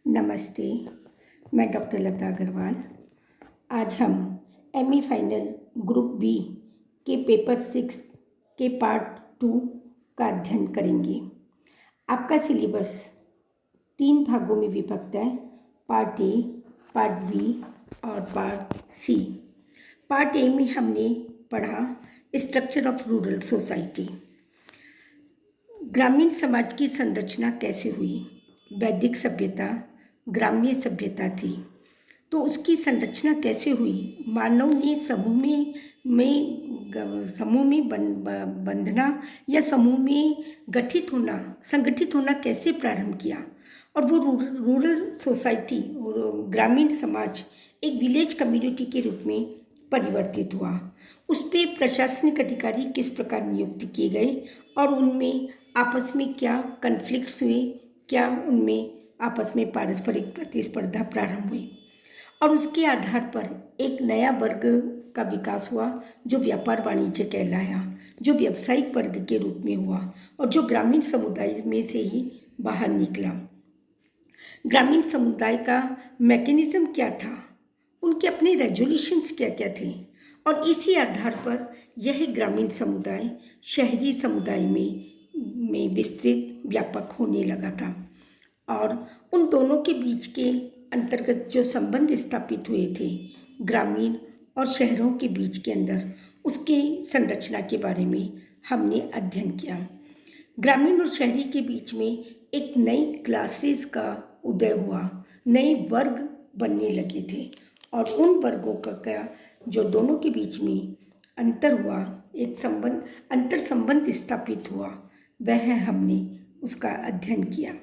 नमस्ते। मैं डॉक्टर लता अग्रवाल। आज हम एमई फाइनल ग्रुप बी के पेपर 6 के पार्ट 2 का अध्ययन करेंगे। आपका सिलेबस 3 भागों में विभक्त है, पार्ट ए, पार्ट बी और पार्ट सी। पार्ट ए में हमने पढ़ा स्ट्रक्चर ऑफ रूरल सोसाइटी। ग्रामीण समाज की संरचना कैसे हुई। वैदिक सभ्यता ग्राम्य सभ्यता थी, तो उसकी संरचना कैसे हुई। मानव ने समूह में बंधना या समूह में संगठित होना कैसे प्रारंभ किया, और वो रूरल सोसाइटी और ग्रामीण समाज एक विलेज कम्युनिटी के रूप में परिवर्तित हुआ। उस पर प्रशासनिक अधिकारी किस प्रकार नियुक्त किए गए और उनमें आपस में क्या कन्फ्लिक्ट्स हुए, क्या उनमें आपस में पारस्परिक प्रतिस्पर्धा प्रारंभ हुई, और उसके आधार पर एक नया वर्ग का विकास हुआ जो व्यापार वाणिज्य कहलाया, जो व्यावसायिक वर्ग के रूप में हुआ और जो ग्रामीण समुदाय में से ही बाहर निकला। ग्रामीण समुदाय का मैकेनिज्म क्या था, उनके अपने रेजोल्यूशंस क्या क्या थे, और इसी आधार पर यह ग्रामीण समुदाय शहरी समुदाय में विस्तृत व्यापक होने लगा था। और उन दोनों के बीच के अंतर्गत जो संबंध स्थापित हुए थे ग्रामीण और शहरों के बीच के अंदर, उसकी संरचना के बारे में हमने अध्ययन किया। ग्रामीण और शहरी के बीच में एक नई क्लासेस का उदय हुआ, नए वर्ग बनने लगे थे, और उन वर्गों का जो दोनों के बीच में अंतर हुआ, एक अंतर संबंध स्थापित हुआ, वह हमने उसका अध्ययन किया।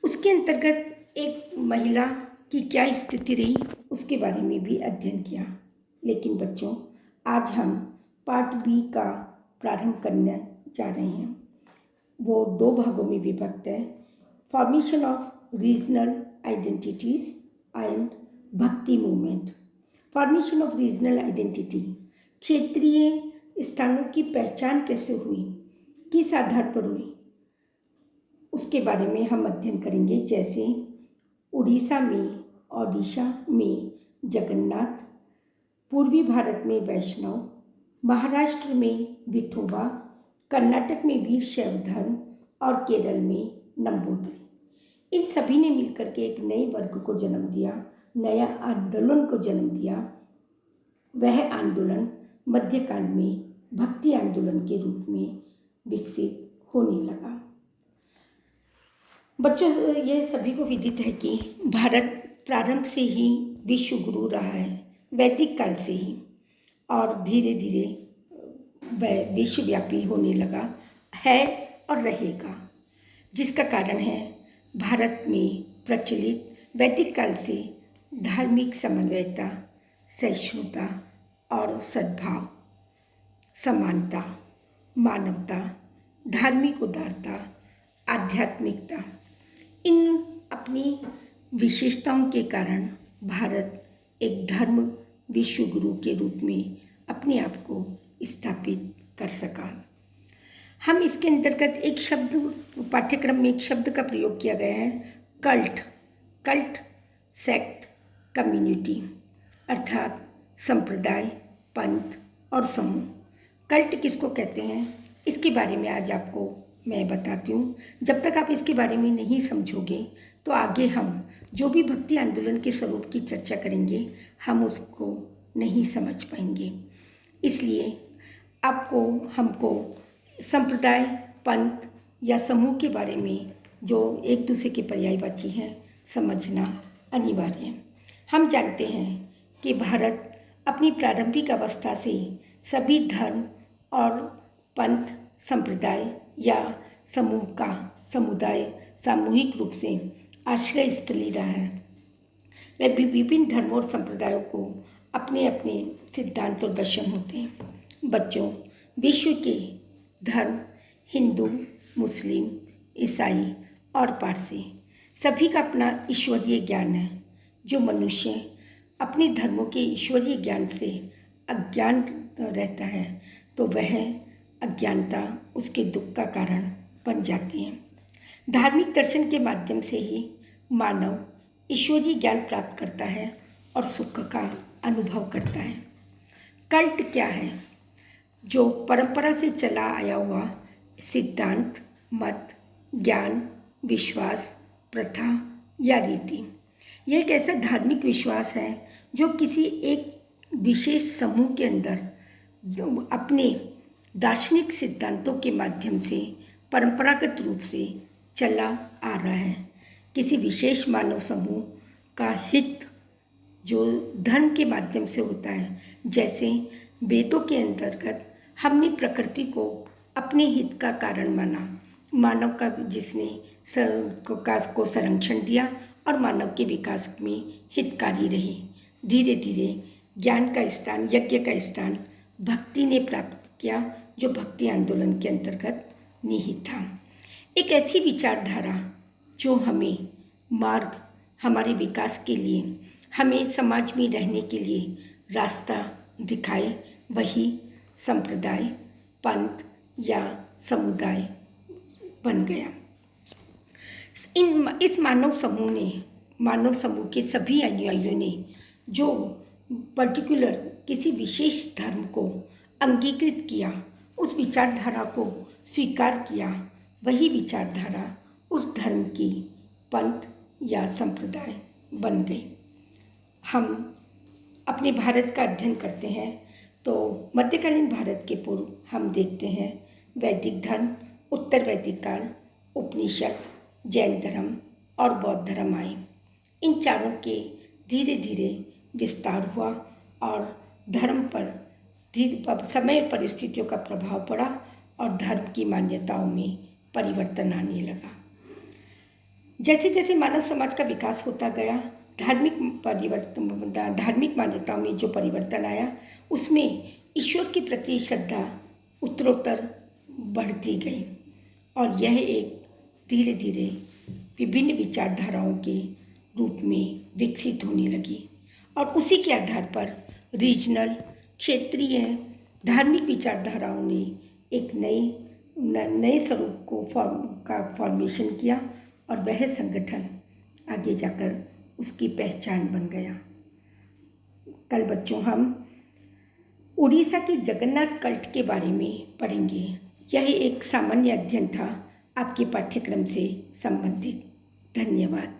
उसके अंतर्गत एक महिला की क्या स्थिति रही, उसके बारे में भी अध्ययन किया। लेकिन बच्चों, आज हम पार्ट बी का प्रारंभ करने जा रहे हैं। वो 2 भागों में विभक्त है, formation of regional identities and bhakti movement. Formation of regional identity, क्षेत्रीय स्थानों की पहचान कैसे हुई, किस आधार पर हुई, उसके बारे में हम अध्ययन करेंगे। जैसे ओडिशा में जगन्नाथ, पूर्वी भारत में वैष्णव, महाराष्ट्र में विठोबा, कर्नाटक में भी शैव धर्म और केरल में नंबूदरी। इन सभी ने मिलकर के एक नए वर्ग को जन्म दिया, नया आंदोलन को जन्म दिया। वह आंदोलन मध्यकाल में भक्ति आंदोलन के रूप में विकसित होने लगा। बच्चों, ये सभी को विदित है कि भारत प्रारंभ से ही विश्व गुरु रहा है, वैदिक काल से ही, और धीरे धीरे वह विश्वव्यापी होने लगा है और रहेगा, जिसका कारण है भारत में प्रचलित वैदिक काल से धार्मिक समन्वयता, सहिष्णुता और सद्भाव, समानता, मानवता, धार्मिक उदारता, आध्यात्मिकता, इन अपनी विशेषताओं के कारण भारत एक धर्म विश्व गुरु के रूप में अपने आप को स्थापित कर सका। हम इसके अंतर्गत एक शब्द, पाठ्यक्रम में एक शब्द का प्रयोग किया गया है, कल्ट, सेक्ट, कम्युनिटी, अर्थात संप्रदाय, पंथ और समूह। कल्ट किसको कहते हैं, इसके बारे में आज आपको मैं बताती हूँ। जब तक आप इसके बारे में नहीं समझोगे तो आगे हम जो भी भक्ति आंदोलन के स्वरूप की चर्चा करेंगे, हम उसको नहीं समझ पाएंगे। इसलिए हमको संप्रदाय, पंथ या समूह के बारे में जो एक दूसरे के पर्यायवाची हैं, समझना अनिवार्य है। हम जानते हैं कि भारत अपनी प्रारंभिक अवस्था से सभी धर्म और पंथ, संप्रदाय या समुदाय सामूहिक रूप से आश्रय स्थली रहा है। वह विभिन्न धर्मों और संप्रदायों को अपने अपने सिद्धांत और दर्शन होते हैं। बच्चों, विश्व के धर्म हिंदू, मुस्लिम, ईसाई और पारसी सभी का अपना ईश्वरीय ज्ञान है। जो मनुष्य अपने धर्मों के ईश्वरीय ज्ञान से अज्ञान रहता है, तो वह अज्ञानता उसके दुख का कारण बन जाती है। धार्मिक दर्शन के माध्यम से ही मानव ईश्वरीय ज्ञान प्राप्त करता है और सुख का अनुभव करता है। कल्ट क्या है? जो परंपरा से चला आया हुआ सिद्धांत, मत, ज्ञान, विश्वास, प्रथा या रीति। यह एक ऐसा धार्मिक विश्वास है जो किसी एक विशेष समूह के अंदर अपने दार्शनिक सिद्धांतों के माध्यम से परंपरागत रूप से चला आ रहा है। किसी विशेष मानव समूह का हित जो धर्म के माध्यम से होता है, जैसे वेदों के अंतर्गत हमने प्रकृति को अपने हित का कारण माना, मानव का जिसने विकास को संरक्षण दिया और मानव के विकास में हितकारी रहे। धीरे धीरे ज्ञान का स्थान, यज्ञ का स्थान भक्ति ने प्राप्त किया, जो भक्ति आंदोलन के अंतर्गत निहित था। एक ऐसी विचारधारा जो हमें मार्ग, हमारे विकास के लिए, हमें समाज में रहने के लिए रास्ता दिखाए, वही संप्रदाय, पंथ या समुदाय बन गया। इस मानव समूह के सभी अनुयायियों ने जो पर्टिकुलर किसी विशेष धर्म को अंगीकृत किया, उस विचारधारा को स्वीकार किया, वही विचारधारा उस धर्म की पंथ या संप्रदाय बन गई। हम अपने भारत का अध्ययन करते हैं तो मध्यकालीन भारत के पूर्व हम देखते हैं वैदिक धर्म, उत्तर वैदिक काल, उपनिषद, जैन धर्म और बौद्ध धर्म आए। इन चारों के धीरे धीरे विस्तार हुआ और धर्म पर समय परिस्थितियों का प्रभाव पड़ा और धर्म की मान्यताओं में परिवर्तन आने लगा। जैसे जैसे मानव समाज का विकास होता गया, धार्मिक मान्यताओं में जो परिवर्तन आया, उसमें ईश्वर के प्रति श्रद्धा उत्तरोत्तर बढ़ती गई और यह एक धीरे धीरे विभिन्न विचारधाराओं के रूप में विकसित होने लगी और उसी के आधार पर रीजनल, क्षेत्रीय धार्मिक विचारधाराओं ने एक नए स्वरूप को फॉर्मेशन किया और वह संगठन आगे जाकर उसकी पहचान बन गया। कल बच्चों हम उड़ीसा के जगन्नाथ कल्ट के बारे में पढ़ेंगे। यह एक सामान्य अध्ययन था आपके पाठ्यक्रम से संबंधित। धन्यवाद।